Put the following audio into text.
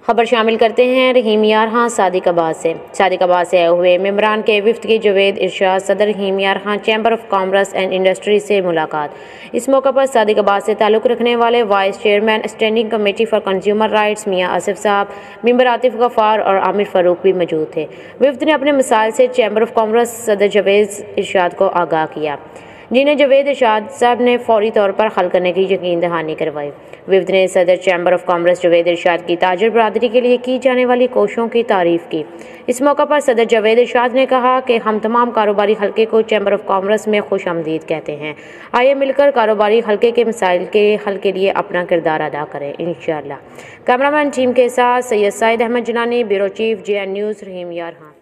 खबर शामिल करते हैं रहीम यार खां सादिकाबाद से आए हुए मेंबरान के विफ्द की जावेद इरशाद सदर Rahim Yar Khan chamber of commerce and industry से मुलाकात। इस मौके पर सादिकाबाद से ताल्लुक़ रखने वाले vice chairman standing committee for consumer rights मियां आसिफ साहब, मेंबर आतिफ गफ़ार और आमिर फ़ारूक भी मौजूद थे। विफ्द ने अपने मिसाल से चैम्बर ऑफ कॉमर्स सदर जावेद इरशाद को आगाह किया, जिन्हें जावेद इरशाद साहब ने फौरी तौर पर हल करने की यकीन दहानी करवाई। विफ्द ने सदर चैम्बर ऑफ कॉमर्स जावेद इरशाद की ताजर बरादरी के लिए की जाने वाली कोशिशों की तारीफ की। इस मौका पर सदर जावेद इरशाद ने कहा कि हम तमाम कारोबारी हल्के को चैम्बर ऑफ कॉमर्स में खुश आमदीद कहते हैं। आइए मिलकर कारोबारी हल्के के मसाइल के हल के लिए अपना किरदार अदा करें इंशाअल्लाह। कैमरामैन टीम के साथ सैयद साइद अहमद जनानी, ब्यूरो चीफ JN न्यूज़, रहीम यार खां।